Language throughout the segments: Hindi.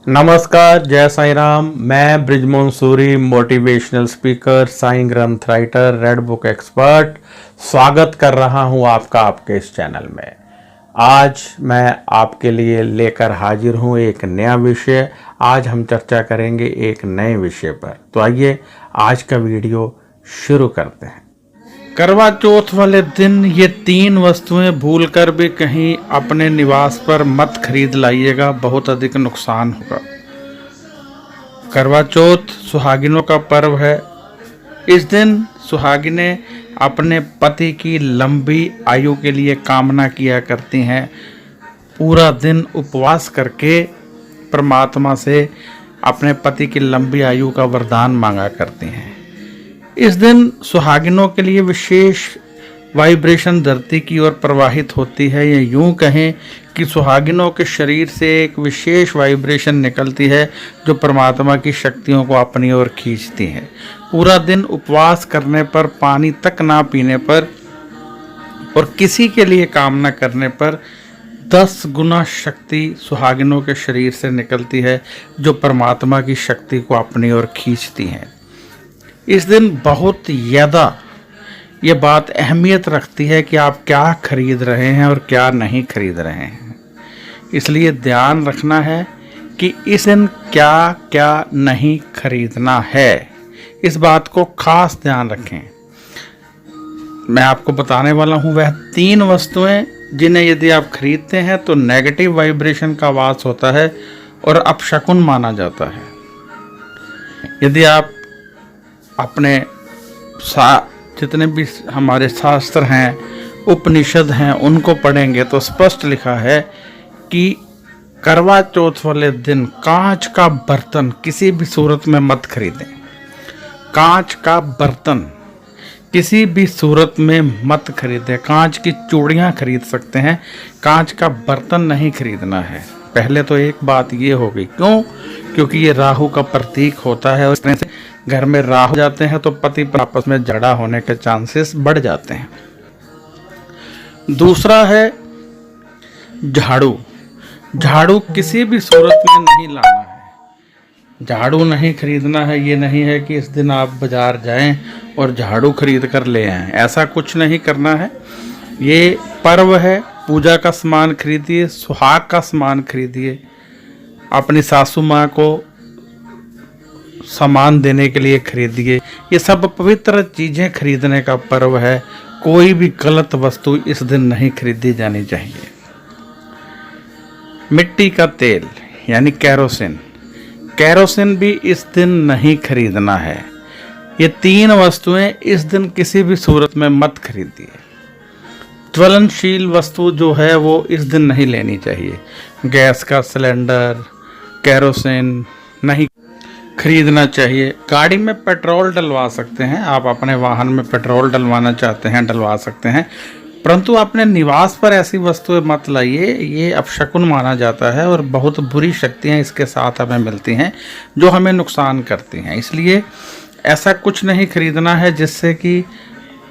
नमस्कार, जय साईं राम। मैं ब्रिजमोहन सूरी, मोटिवेशनल स्पीकर, साईं ग्रंथ राइटर, रेड बुक एक्सपर्ट, स्वागत कर रहा हूं आपका आपके इस चैनल में। आज मैं आपके लिए लेकर हाजिर हूं एक नया विषय। आज हम चर्चा करेंगे एक नए विषय पर। तो आइए आज का वीडियो शुरू करते हैं। करवा चौथ वाले दिन ये 3 वस्तुएं भूलकर भी कहीं अपने निवास पर मत खरीद लाइएगा, बहुत अधिक नुकसान होगा। करवा चौथ सुहागिनों का पर्व है। इस दिन सुहागिनें अपने पति की लंबी आयु के लिए कामना किया करती हैं। पूरा दिन उपवास करके परमात्मा से अपने पति की लंबी आयु का वरदान मांगा करती हैं। इस दिन सुहागिनों के लिए विशेष वाइब्रेशन धरती की ओर प्रवाहित होती है। या यूं कहें कि सुहागिनों के शरीर से एक विशेष वाइब्रेशन निकलती है जो परमात्मा की शक्तियों को अपनी ओर खींचती है। पूरा दिन उपवास करने पर, पानी तक ना पीने पर और किसी के लिए काम न करने पर 10 गुना शक्ति सुहागिनों के शरीर से निकलती है जो परमात्मा की शक्ति को अपनी ओर खींचती हैं। इस दिन बहुत ज़्यादा ये बात अहमियत रखती है कि आप क्या खरीद रहे हैं और क्या नहीं खरीद रहे हैं। इसलिए ध्यान रखना है कि इस दिन क्या क्या नहीं खरीदना है। इस बात को खास ध्यान रखें। मैं आपको बताने वाला हूँ वह 3 वस्तुएं जिन्हें यदि आप खरीदते हैं तो नेगेटिव वाइब्रेशन का वास होता है और अपशकुन माना जाता है। यदि आप अपने जितने भी हमारे शास्त्र हैं, उपनिषद हैं, उनको पढ़ेंगे तो स्पष्ट लिखा है कि करवा चौथ वाले दिन कांच का बर्तन किसी भी सूरत में मत खरीदें। कांच का बर्तन किसी भी सूरत में मत खरीदें। कांच की चूड़ियाँ खरीद सकते हैं, कांच का बर्तन नहीं खरीदना है। पहले तो एक बात ये हो गई, क्यों? क्योंकि ये राहु का प्रतीक होता है और इस तरह से घर में राहु जाते हैं तो पति पर आपस में झगड़ा होने के चांसेस बढ़ जाते हैं। दूसरा है झाड़ू। झाड़ू किसी भी सूरत में नहीं लाना है। झाड़ू नहीं खरीदना है। ये नहीं है कि इस दिन आप बाजार जाएं और झाड़ू खरीद कर ले आएं, ऐसा कुछ नहीं करना है। ये पर्व है, पूजा का सामान खरीदिए, सुहाग का सामान खरीदिए, अपनी सासू माँ को सामान देने के लिए खरीदिए। ये सब पवित्र चीज़ें खरीदने का पर्व है। कोई भी गलत वस्तु इस दिन नहीं खरीदी जानी चाहिए। मिट्टी का तेल यानी कैरोसिन, कैरोसिन भी इस दिन नहीं खरीदना है। ये 3 वस्तुएं इस दिन किसी भी सूरत में मत खरीदिए। ज्वलनशील वस्तु जो है वो इस दिन नहीं लेनी चाहिए। गैस का सिलेंडर, कैरोसिन नहीं खरीदना चाहिए। गाड़ी में पेट्रोल डलवा सकते हैं, आप अपने वाहन में पेट्रोल डलवाना चाहते हैं डलवा सकते हैं, परंतु अपने निवास पर ऐसी वस्तुएं मत लाइए। ये अपशकुन माना जाता है और बहुत बुरी शक्तियां इसके साथ हमें मिलती हैं जो हमें नुकसान करती हैं। इसलिए ऐसा कुछ नहीं खरीदना है जिससे कि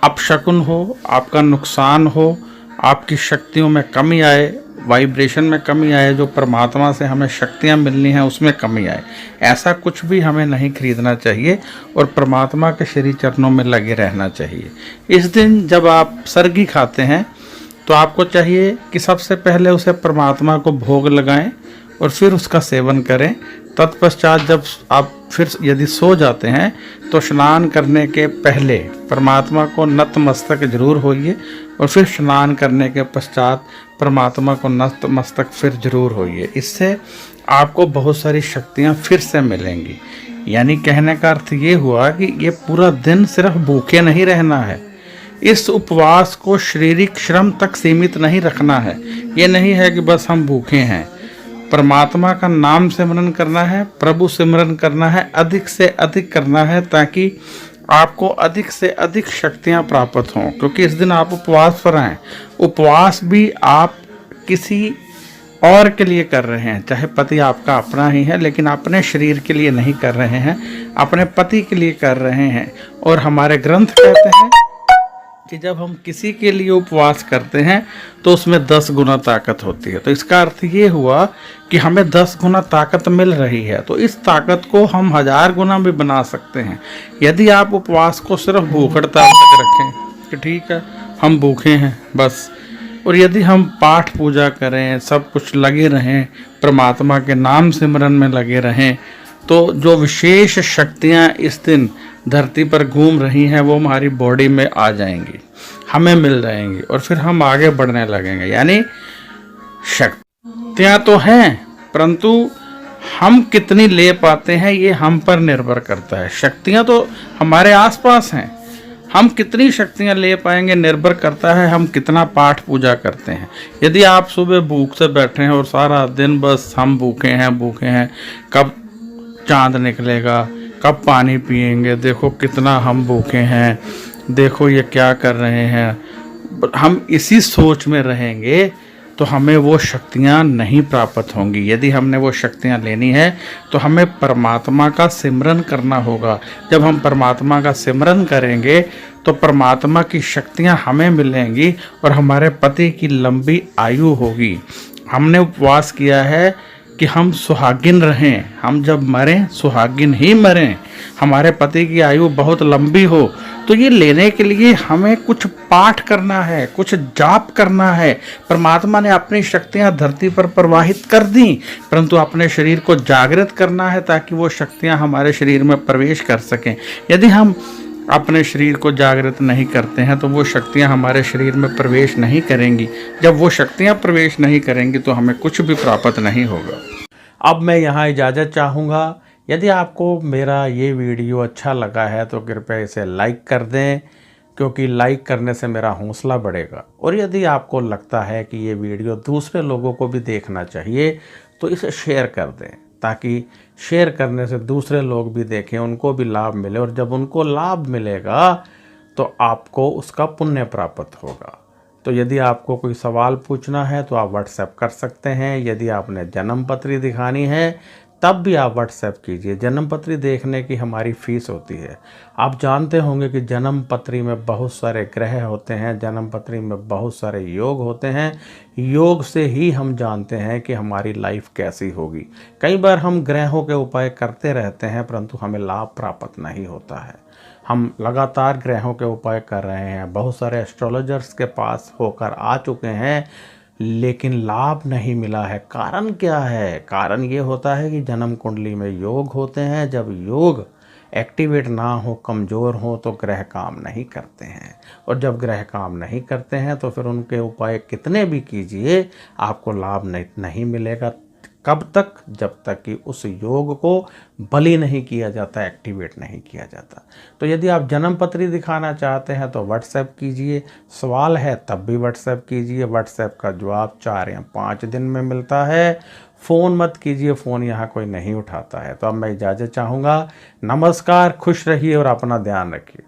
अपशकुन हो, आपका नुकसान हो, आपकी शक्तियों में कमी आए, वाइब्रेशन में कमी आए, जो परमात्मा से हमें शक्तियाँ मिलनी हैं उसमें कमी आए। ऐसा कुछ भी हमें नहीं खरीदना चाहिए और परमात्मा के श्री चरणों में लगे रहना चाहिए। इस दिन जब आप सरगी खाते हैं तो आपको चाहिए कि सबसे पहले उसे परमात्मा को भोग लगाएं और फिर उसका सेवन करें। तत्पश्चात जब आप फिर यदि सो जाते हैं तो स्नान करने के पहले परमात्मा को नतमस्तक जरूर होइए और फिर स्नान करने के पश्चात परमात्मा को नतमस्तक फिर जरूर होइए। इससे आपको बहुत सारी शक्तियाँ फिर से मिलेंगी। यानी कहने का अर्थ ये हुआ कि ये पूरा दिन सिर्फ भूखे नहीं रहना है। इस उपवास को शारीरिक श्रम तक सीमित नहीं रखना है। ये नहीं है कि बस हम भूखे हैं। परमात्मा का नाम सिमरन करना है, प्रभु सिमरन करना है, अधिक से अधिक करना है, ताकि आपको अधिक से अधिक शक्तियां प्राप्त हों। क्योंकि इस दिन आप उपवास पर हैं। उपवास भी आप किसी और के लिए कर रहे हैं, चाहे पति आपका अपना ही है, लेकिन अपने शरीर के लिए नहीं कर रहे हैं, अपने पति के लिए कर रहे हैं। और हमारे ग्रंथ कहते हैं कि जब हम किसी के लिए उपवास करते हैं तो उसमें 10 गुना ताकत होती है। तो इसका अर्थ ये हुआ कि हमें 10 गुना ताकत मिल रही है। तो इस ताकत को हम 1000 गुना भी बना सकते हैं यदि आप उपवास को सिर्फ भूख हड़ताल तक रखें कि ठीक है हम भूखे हैं बस। और यदि हम पाठ पूजा करें, सब कुछ लगे रहें, परमात्मा के नाम सिमरन में लगे रहें, तो जो विशेष शक्तियाँ इस दिन धरती पर घूम रही हैं वो हमारी बॉडी में आ जाएंगी, हमें मिल जाएंगी और फिर हम आगे बढ़ने लगेंगे। यानी शक्तियाँ तो हैं, परंतु हम कितनी ले पाते हैं ये हम पर निर्भर करता है। शक्तियाँ तो हमारे आसपास हैं, हम कितनी शक्तियाँ ले पाएंगे निर्भर करता है हम कितना पाठ पूजा करते हैं। यदि आप सुबह भूख से बैठे हैं और सारा दिन बस हम भूखे हैं, कब चांद निकलेगा, कब पानी पिएंगे, देखो कितना हम भूखे हैं, देखो ये क्या कर रहे हैं, हम इसी सोच में रहेंगे तो हमें वो शक्तियाँ नहीं प्राप्त होंगी। यदि हमने वो शक्तियाँ लेनी है तो हमें परमात्मा का सिमरन करना होगा। जब हम परमात्मा का सिमरन करेंगे तो परमात्मा की शक्तियाँ हमें मिलेंगी और हमारे पति की लंबी आयु होगी। हमने उपवास किया है कि हम सुहागिन रहें, हम जब मरें सुहागिन ही मरें, हमारे पति की आयु बहुत लंबी हो। तो ये लेने के लिए हमें कुछ पाठ करना है, कुछ जाप करना है। परमात्मा ने अपनी शक्तियाँ धरती पर प्रवाहित कर दी, परंतु अपने शरीर को जागृत करना है ताकि वो शक्तियाँ हमारे शरीर में प्रवेश कर सकें। यदि हम अपने शरीर को जागृत नहीं करते हैं तो वो शक्तियाँ हमारे शरीर में प्रवेश नहीं करेंगी। जब वो शक्तियाँ प्रवेश नहीं करेंगी तो हमें कुछ भी प्राप्त नहीं होगा। अब मैं यहाँ इजाज़त चाहूँगा। यदि आपको मेरा ये वीडियो अच्छा लगा है तो कृपया इसे लाइक कर दें, क्योंकि लाइक करने से मेरा हौसला बढ़ेगा। और यदि आपको लगता है कि ये वीडियो दूसरे लोगों को भी देखना चाहिए तो इसे शेयर कर दें, ताकि शेयर करने से दूसरे लोग भी देखें, उनको भी लाभ मिले। और जब उनको लाभ मिलेगा तो आपको उसका पुण्य प्राप्त होगा। तो यदि आपको कोई सवाल पूछना है तो आप व्हाट्सएप कर सकते हैं। यदि आपने जन्म पत्री दिखानी है तब भी आप व्हाट्सएप कीजिए। जन्म पत्री देखने की हमारी फ़ीस होती है। आप जानते होंगे कि जन्म पत्री में बहुत सारे ग्रह होते हैं, जन्म पत्री में बहुत सारे योग होते हैं। योग से ही हम जानते हैं कि हमारी लाइफ कैसी होगी। कई बार हम ग्रहों के उपाय करते रहते हैं परंतु हमें लाभ प्राप्त नहीं होता है। हम लगातार ग्रहों के उपाय कर रहे हैं, बहुत सारे एस्ट्रोलॉजर्स के पास होकर आ चुके हैं, लेकिन लाभ नहीं मिला है। कारण क्या है? कारण ये होता है कि जन्म कुंडली में योग होते हैं। जब योग एक्टिवेट ना हो, कमज़ोर हो, तो ग्रह काम नहीं करते हैं। और जब ग्रह काम नहीं करते हैं तो फिर उनके उपाय कितने भी कीजिए आपको लाभ नहीं मिलेगा। कब तक? जब तक कि उस योग को बलि नहीं किया जाता, एक्टिवेट नहीं किया जाता। तो यदि आप जन्म पत्री दिखाना चाहते हैं तो व्हाट्सएप कीजिए। सवाल है तब भी व्हाट्सएप कीजिए। व्हाट्सएप का जवाब 4 या 5 दिन में मिलता है। फ़ोन मत कीजिए, फ़ोन यहाँ कोई नहीं उठाता है। तो अब मैं इजाज़त चाहूँगा। नमस्कार, खुश रहिए और अपना ध्यान रखिए।